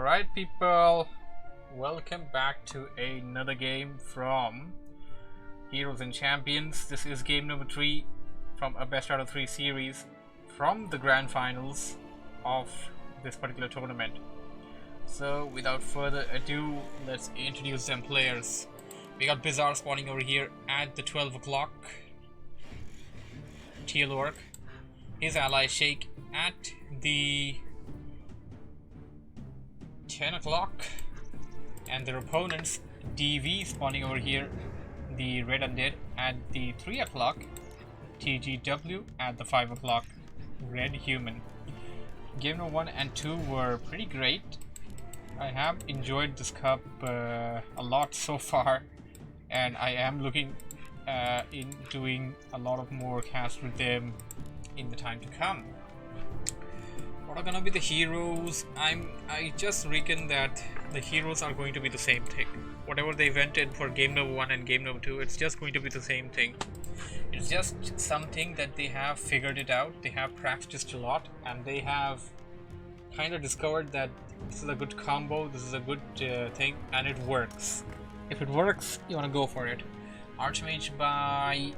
Alright people, welcome back to another game from Heroes and Champions. This is game number 3 from a best out of 3 series from the grand finals of this particular tournament. So without further ado, let's introduce them players. We got Bizarre spawning over here at the 12 o'clock. Tealwork. His ally Shake at the 10 o'clock. And their opponents DV spawning over here, the Red Undead, at the 3 o'clock. TGW at the 5 o'clock. Red Human. Game number 1 and 2 were pretty great. I have enjoyed this cup a lot so far, and I am looking in doing a lot of more casts with them in the time to come. What are gonna be the heroes? I just reckon that the heroes are going to be the same thing. Whatever they invented for game number 1 and game number 2, it's just going to be the same thing. It's just something that they have figured it out, they have practiced a lot, and they have kind of discovered that this is a good combo, this is a good thing, and it works. If it works, you want to go for it. Archmage by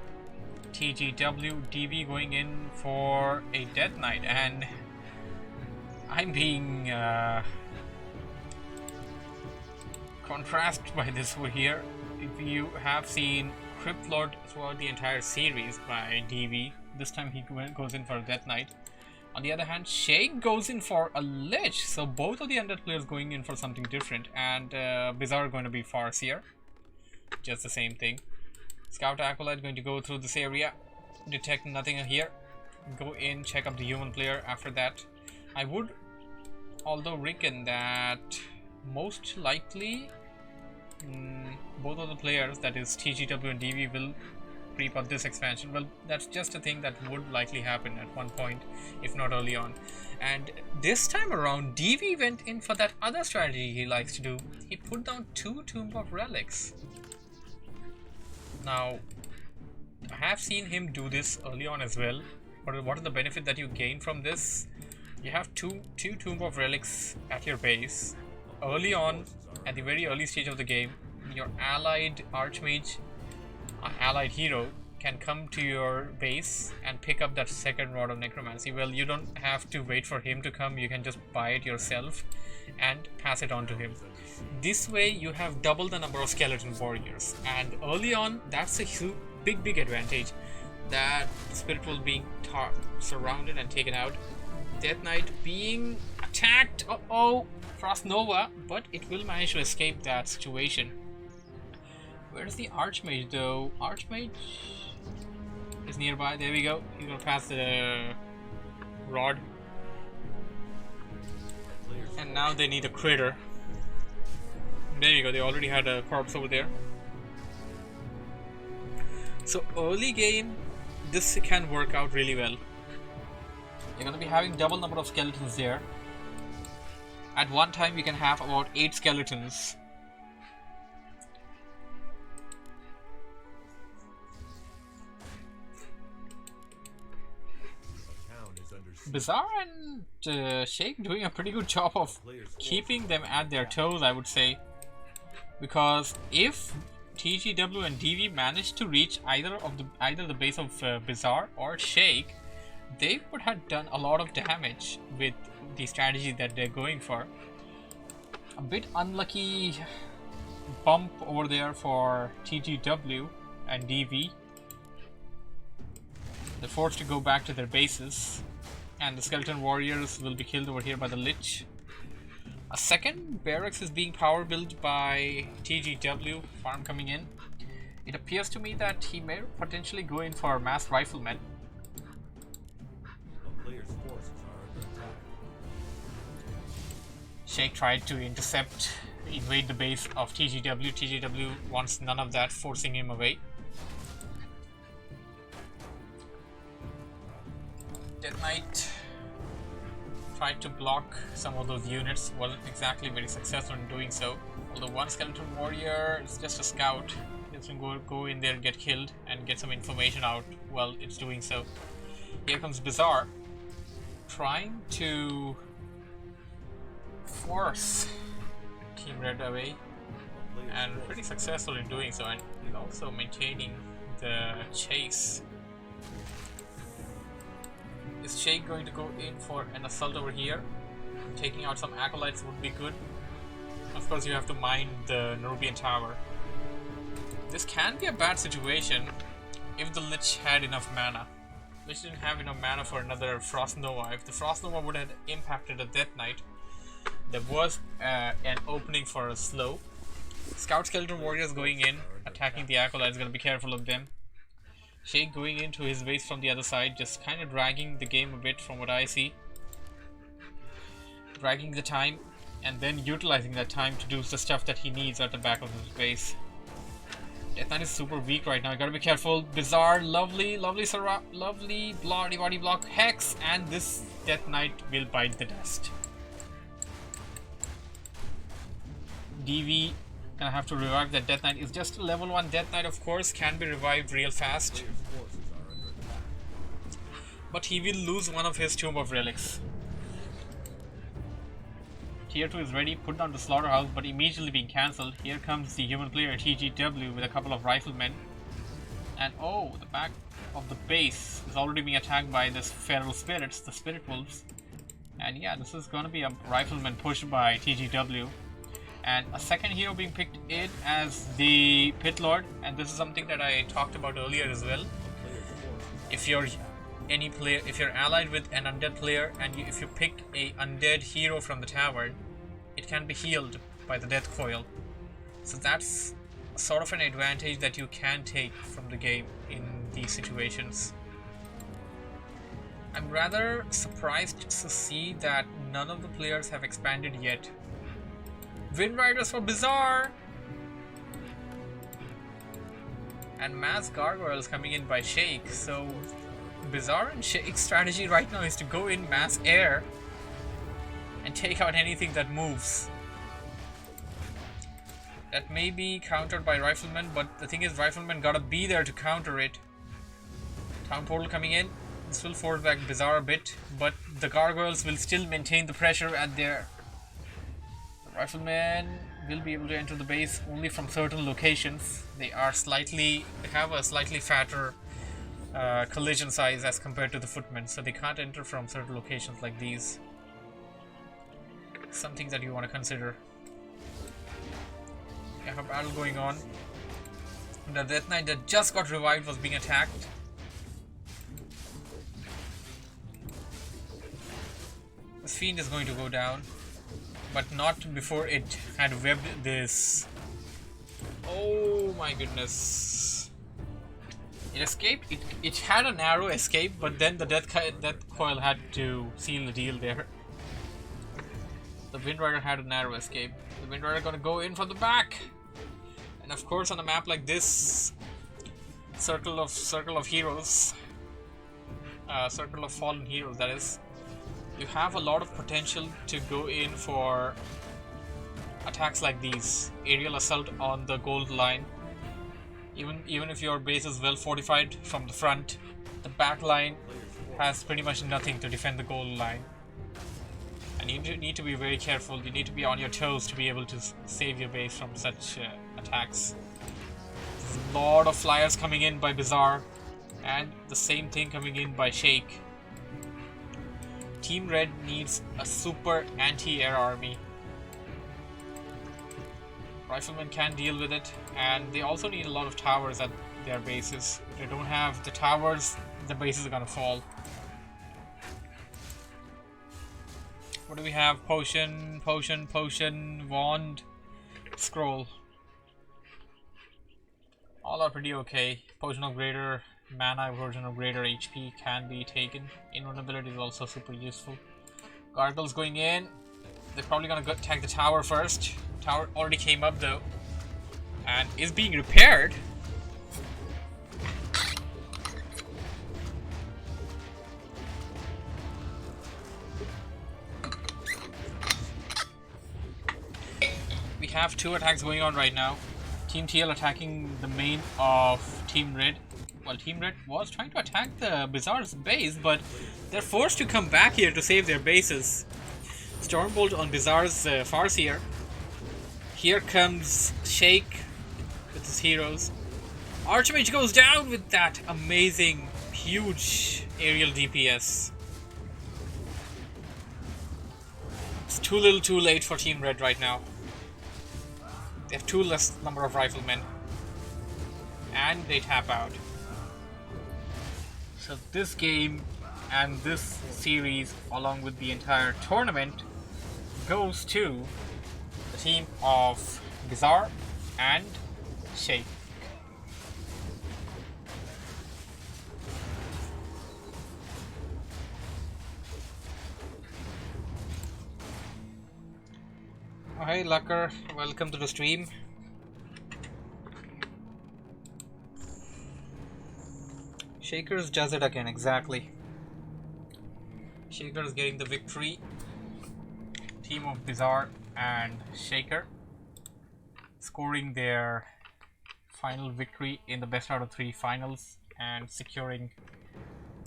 TGW, DV going in for a Death Knight, and I'm being contrasted by this over here. If you have seen Crypt Lord throughout the entire series by DV, this time he goes in for a Death Knight. On the other hand, Shake goes in for a Lich, so both of the Undead players going in for something different, and Bizarre going to be Farseer, just the same thing. Scout Acolyte going to go through this area, detect nothing here, go in, check up the human player after that. I would although reckon that most likely both of the players, that is TGW and DV, will creep up this expansion. Well, that's just a thing that would likely happen at one point, if not early on. And this time around, DV went in for that other strategy he likes to do. He put down 2 Tomb of Relics. Now, I have seen him do this early on as well. What is the benefit that you gain from this? You have two Tomb of Relics at your base. Early on, at the very early stage of the game, your allied Archmage, allied hero, can come to your base and pick up that second Rod of Necromancy. Well, you don't have to wait for him to come, you can just buy it yourself and pass it on to him. This way you have double the number of skeleton warriors, and early on that's a big advantage. That Spirit will being surrounded and taken out, Death Knight being attacked, Frost Nova, but it will manage to escape that situation. Where's the Archmage though? Archmage is nearby. There we go. He's gonna pass the rod. And now they need a critter. There you go. They already had a corpse over there. So early game, this can work out really well. You're gonna be having double number of skeletons there. At one time you can have about 8 skeletons. Bizarre and Shake doing a pretty good job of keeping them at their toes, I would say, because if TGW and DV managed to reach either the base of Bizarre or Shake, they would have done a lot of damage with the strategy that they're going for. A bit unlucky bump over there for TGW and DV. They're forced to go back to their bases, and the skeleton warriors will be killed over here by the Lich. A second barracks is being power built by TGW, farm coming in. It appears to me that he may potentially go in for mass riflemen. Shake tried to invade the base of TGW. TGW wants none of that, forcing him away. Death Knight tried to block some of those units, wasn't exactly very successful in doing so. Although one skeleton warrior is just a scout, it's gonna go in there and get killed and get some information out while it's doing so. Here comes Bizarre, trying to force Team Red away, and pretty successful in doing so, and also maintaining the chase. Is Sheikh going to go in for an assault over here? Taking out some acolytes would be good. Of course, you have to mine the Nerubian tower. This can be a bad situation if the Lich had enough mana. Lich didn't have enough mana for another Frost Nova. If the Frost Nova would have impacted a Death Knight, there was an opening for a slow. Scout Skeleton Warriors going in, attacking the acolytes, gotta be careful of them. Sheikh going into his base from the other side, just kind of dragging the game a bit from what I see. Dragging the time, and then utilizing that time to do the stuff that he needs at the back of his base. Death Knight is super weak right now, gotta be careful. Bizarre, lovely body block, Hex, and this Death Knight will bite the dust. DV gonna have to revive that Death Knight. It's just a level 1 Death Knight, of course, can be revived real fast. But he will lose one of his Tomb of Relics. Tier 2 is ready, put down the Slaughterhouse, but immediately being cancelled. Here comes the human player TGW with a couple of riflemen. And oh, the back of the base is already being attacked by this feral spirits, the Spirit Wolves. And yeah, this is gonna be a rifleman pushed by TGW. And a second hero being picked in as the Pit Lord, and this is something that I talked about earlier as well. If you're allied with an undead player and if you pick a undead hero from the tower, it can be healed by the Death Coil. So that's sort of an advantage that you can take from the game in these situations. I'm rather surprised to see that none of the players have expanded yet. Wind Riders for Bizarre! And Mass Gargoyles coming in by Sheikh, so Bizarre and Sheikh's strategy right now is to go in mass air and take out anything that moves. That may be countered by Riflemen, but the thing is Riflemen gotta be there to counter it. Town Portal coming in, this will force back Bizarre a bit, but the Gargoyles will still maintain the pressure at their... Riflemen will be able to enter the base only from certain locations. They have a slightly fatter collision size as compared to the footmen, so they can't enter from certain locations like these. Something that you want to consider. You have a battle going on. The Death Knight that just got revived was being attacked. This Fiend is going to go down, but not before it had webbed this. Oh my goodness. It escaped. It had a narrow escape, but then the Death Coil had to seal the deal there. The Wind Rider had a narrow escape. The Wind Rider gonna go in from the back. And of course on a map like this, circle of heroes, circle of fallen heroes that is, you have a lot of potential to go in for attacks like these. Aerial assault on the gold line. Even if your base is well fortified from the front, the back line has pretty much nothing to defend the gold line. And you need to be very careful. You need to be on your toes to be able to save your base from such attacks. There's a lot of flyers coming in by Bizarre, and the same thing coming in by Sheikh. Team Red needs a super anti-air army. Riflemen can deal with it, and they also need a lot of towers at their bases. If they don't have the towers, the bases are gonna fall. What do we have? Potion, wand, scroll. All are pretty okay. Potion of greater mana, version of greater HP can be taken. Invulnerability is also super useful. Gargoyles going in. They're probably gonna attack the tower first. Tower already came up though, and is being repaired. We have two attacks going on right now. Team TL attacking the main of Team Red. Well, Team Red was trying to attack the Bizarre's base, but they're forced to come back here to save their bases. Stormbolt on Bizarre's Farseer. Here comes Shake with his heroes. Archmage goes down with that amazing, huge aerial DPS. It's too little too late for Team Red right now. They have too less number of riflemen. And they tap out. So this game and this series, along with the entire tournament, goes to the team of Bizarre and Shake. Oh, hey Lucker, welcome to the stream. Shakers does it again, exactly. Shaker is getting the victory. Team of Bizarre and Shaker scoring their final victory in the best out of 3 finals and securing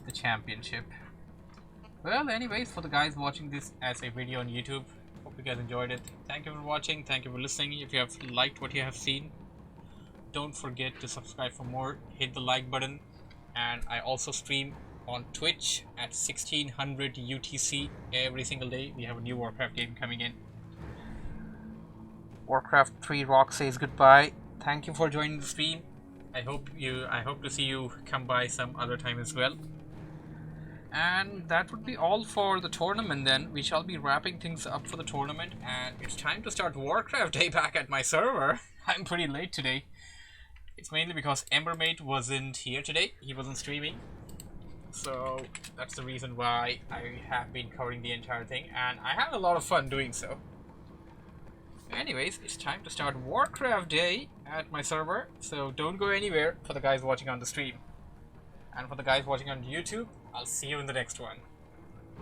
the championship. Well, anyways, for the guys watching this as a video on YouTube, hope you guys enjoyed it. Thank you for watching, thank you for listening. If you have liked what you have seen, don't forget to subscribe for more, hit the like button, and I also stream on Twitch at 1600 UTC every single day. We have a new Warcraft game coming in. Warcraft 3 Rock says goodbye. Thank you for joining the stream. I hope to see you come by some other time as well. And that would be all for the tournament then. We shall be wrapping things up for the tournament, and it's time to start Warcraft Day back at my server. I'm pretty late today. It's mainly because Embermate wasn't here today. He wasn't streaming. So that's the reason why I have been covering the entire thing, and I had a lot of fun doing so. Anyways, it's time to start Warcraft Day at my server, so don't go anywhere for the guys watching on the stream. And for the guys watching on YouTube, I'll see you in the next one.